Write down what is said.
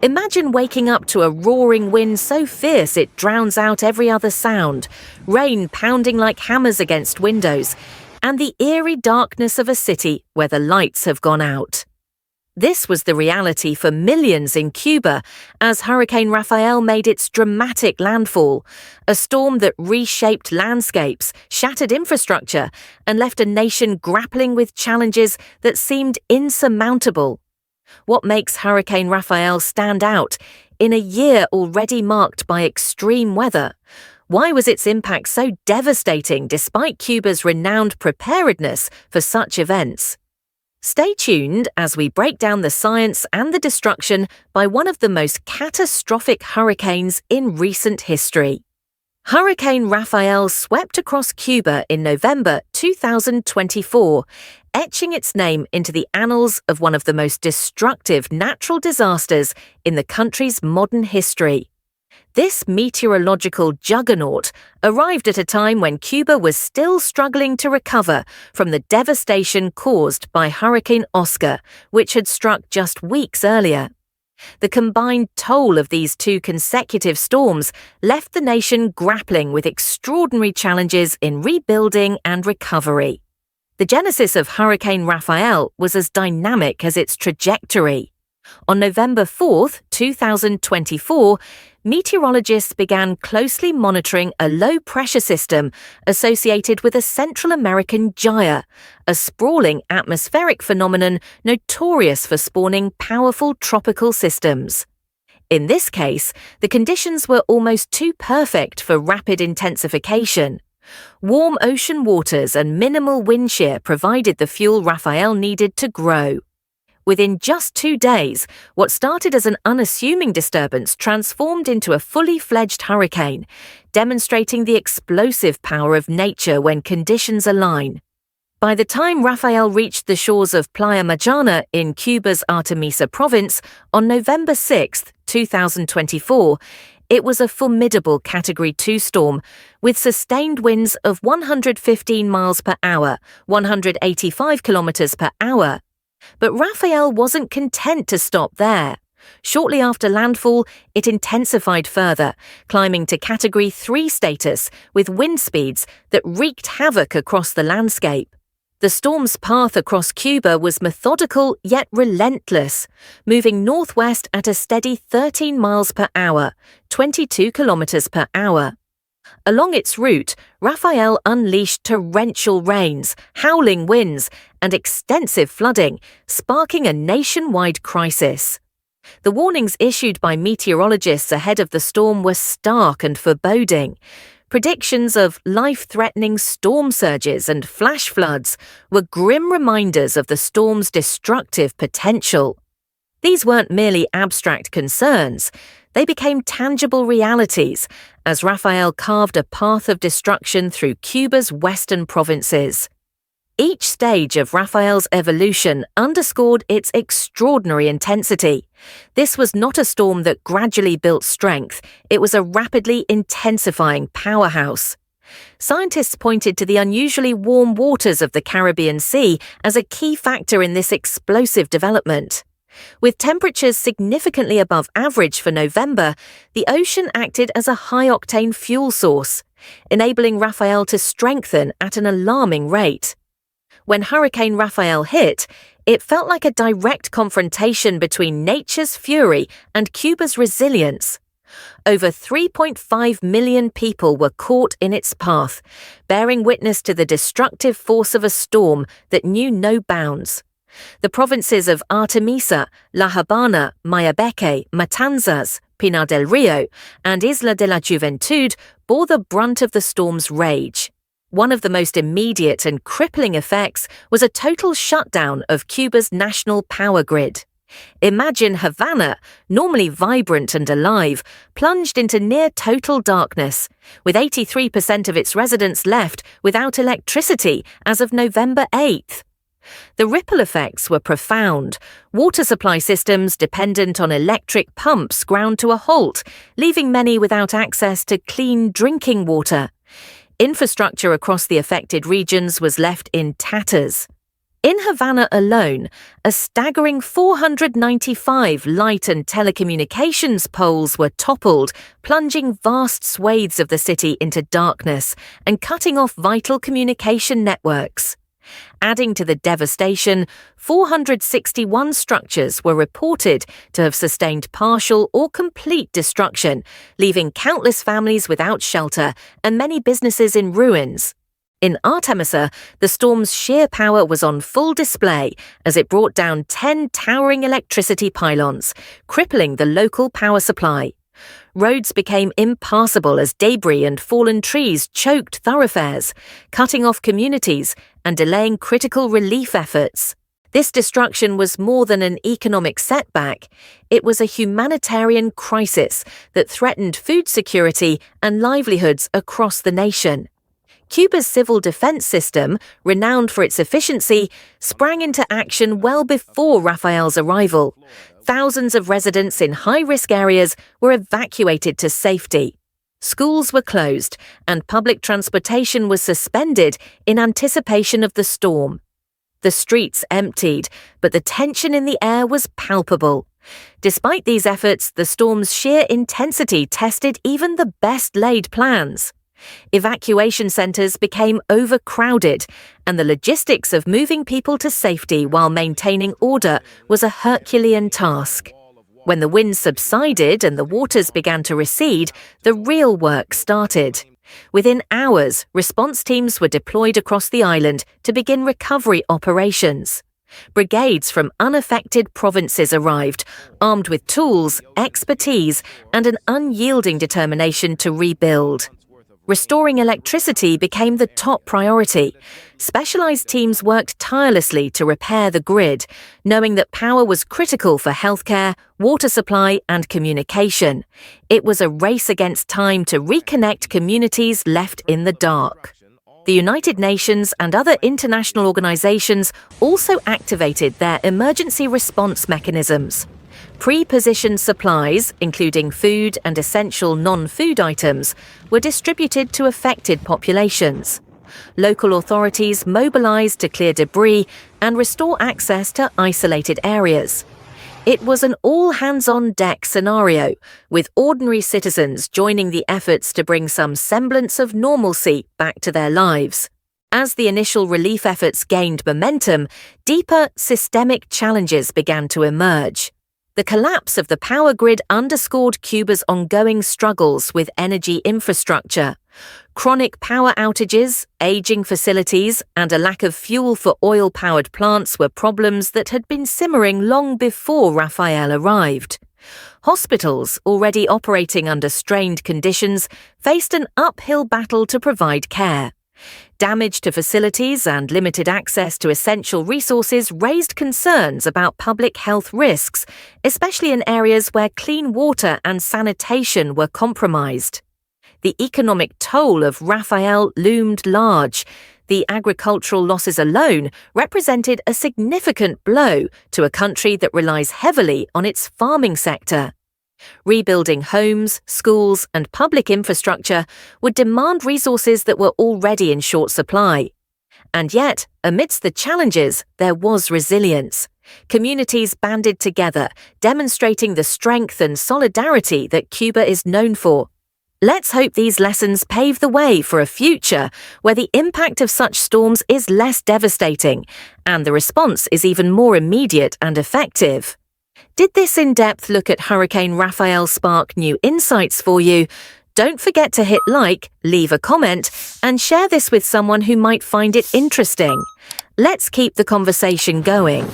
Imagine waking up to a roaring wind so fierce it drowns out every other sound, rain pounding like hammers against windows, and the eerie darkness of a city where the lights have gone out. This was the reality for millions in Cuba as Hurricane Rafael made its dramatic landfall, a storm that reshaped landscapes, shattered infrastructure, and left a nation grappling with challenges that seemed insurmountable. What makes Hurricane Rafael stand out in a year already marked by extreme weather? Why was its impact so devastating despite Cuba's renowned preparedness for such events? Stay tuned as we break down the science and the destruction by one of the most catastrophic hurricanes in recent history. Hurricane Rafael swept across Cuba in November 2024, etching its name into the annals of one of the most destructive natural disasters in the country's modern history. This meteorological juggernaut arrived at a time when Cuba was still struggling to recover from the devastation caused by Hurricane Oscar, which had struck just weeks earlier. The combined toll of these two consecutive storms left the nation grappling with extraordinary challenges in rebuilding and recovery. The genesis of Hurricane Rafael was as dynamic as its trajectory. On November 4, 2024, meteorologists began closely monitoring a low-pressure system associated with a Central American gyre, a sprawling atmospheric phenomenon notorious for spawning powerful tropical systems. In this case, the conditions were almost too perfect for rapid intensification. Warm ocean waters and minimal wind shear provided the fuel Rafael needed to grow. Within just 2 days, what started as an unassuming disturbance transformed into a fully fledged hurricane, demonstrating the explosive power of nature when conditions align. By the time Rafael reached the shores of Playa Majana in Cuba's Artemisa province on November 6, 2024, it was a formidable Category 2 storm with sustained winds of 115 miles per hour, 185 kilometers per hour. But Rafael wasn't content to stop there. Shortly after landfall, it intensified further, climbing to Category 3 status with wind speeds that wreaked havoc across the landscape. The storm's path across Cuba was methodical yet relentless, moving northwest at a steady 13 miles per hour, 22 kilometers per hour. Along its route, Rafael unleashed torrential rains, howling winds, and extensive flooding, sparking a nationwide crisis. The warnings issued by meteorologists ahead of the storm were stark and foreboding. Predictions of life-threatening storm surges and flash floods were grim reminders of the storm's destructive potential. These weren't merely abstract concerns. They became tangible realities as Rafael carved a path of destruction through Cuba's western provinces. Each stage of Rafael's evolution underscored its extraordinary intensity. This was not a storm that gradually built strength, it was a rapidly intensifying powerhouse. Scientists pointed to the unusually warm waters of the Caribbean Sea as a key factor in this explosive development. With temperatures significantly above average for November, the ocean acted as a high-octane fuel source, enabling Rafael to strengthen at an alarming rate. When Hurricane Rafael hit, it felt like a direct confrontation between nature's fury and Cuba's resilience. Over 3.5 million people were caught in its path, bearing witness to the destructive force of a storm that knew no bounds. The provinces of Artemisa, La Habana, Mayabeque, Matanzas, Pinar del Rio, and Isla de la Juventud bore the brunt of the storm's rage. One of the most immediate and crippling effects was a total shutdown of Cuba's national power grid. Imagine Havana, normally vibrant and alive, plunged into near-total darkness, with 83% of its residents left without electricity as of November 8th. The ripple effects were profound. Water supply systems dependent on electric pumps ground to a halt, leaving many without access to clean drinking water. Infrastructure across the affected regions was left in tatters. In Havana alone, a staggering 495 light and telecommunications poles were toppled, plunging vast swathes of the city into darkness and cutting off vital communication networks. Adding to the devastation, 461 structures were reported to have sustained partial or complete destruction, leaving countless families without shelter and many businesses in ruins. In Artemisa, the storm's sheer power was on full display as it brought down 10 towering electricity pylons, crippling the local power supply. Roads became impassable as debris and fallen trees choked thoroughfares, cutting off communities and delaying critical relief efforts. This destruction was more than an economic setback. It was a humanitarian crisis that threatened food security and livelihoods across the nation. Cuba's civil defense system, renowned for its efficiency, sprang into action well before Rafael's arrival. Thousands of residents in high-risk areas were evacuated to safety. Schools were closed, and public transportation was suspended in anticipation of the storm. The streets emptied, but the tension in the air was palpable. Despite these efforts, the storm's sheer intensity tested even the best-laid plans. Evacuation centers became overcrowded, and the logistics of moving people to safety while maintaining order was a Herculean task. When the winds subsided and the waters began to recede, the real work started. Within hours, response teams were deployed across the island to begin recovery operations. Brigades from unaffected provinces arrived, armed with tools, expertise, and an unyielding determination to rebuild. Restoring electricity became the top priority. Specialized teams worked tirelessly to repair the grid, knowing that power was critical for healthcare, water supply, and communication. It was a race against time to reconnect communities left in the dark. The United Nations and other international organizations also activated their emergency response mechanisms. Pre-positioned supplies, including food and essential non-food items, were distributed to affected populations. Local authorities mobilized to clear debris and restore access to isolated areas. It was an all-hands-on-deck scenario, with ordinary citizens joining the efforts to bring some semblance of normalcy back to their lives. As the initial relief efforts gained momentum, deeper, systemic challenges began to emerge. The collapse of the power grid underscored Cuba's ongoing struggles with energy infrastructure. Chronic power outages, aging facilities, and a lack of fuel for oil-powered plants were problems that had been simmering long before Rafael arrived. Hospitals, already operating under strained conditions, faced an uphill battle to provide care. Damage to facilities and limited access to essential resources raised concerns about public health risks, especially in areas where clean water and sanitation were compromised. The economic toll of Rafael loomed large. The agricultural losses alone represented a significant blow to a country that relies heavily on its farming sector. Rebuilding homes, schools, and public infrastructure would demand resources that were already in short supply. And yet, amidst the challenges, there was resilience. Communities banded together, demonstrating the strength and solidarity that Cuba is known for. Let's hope these lessons pave the way for a future where the impact of such storms is less devastating and the response is even more immediate and effective. Did this in-depth look at Hurricane Rafael spark new insights for you? Don't forget to hit like, leave a comment, and share this with someone who might find it interesting. Let's keep the conversation going.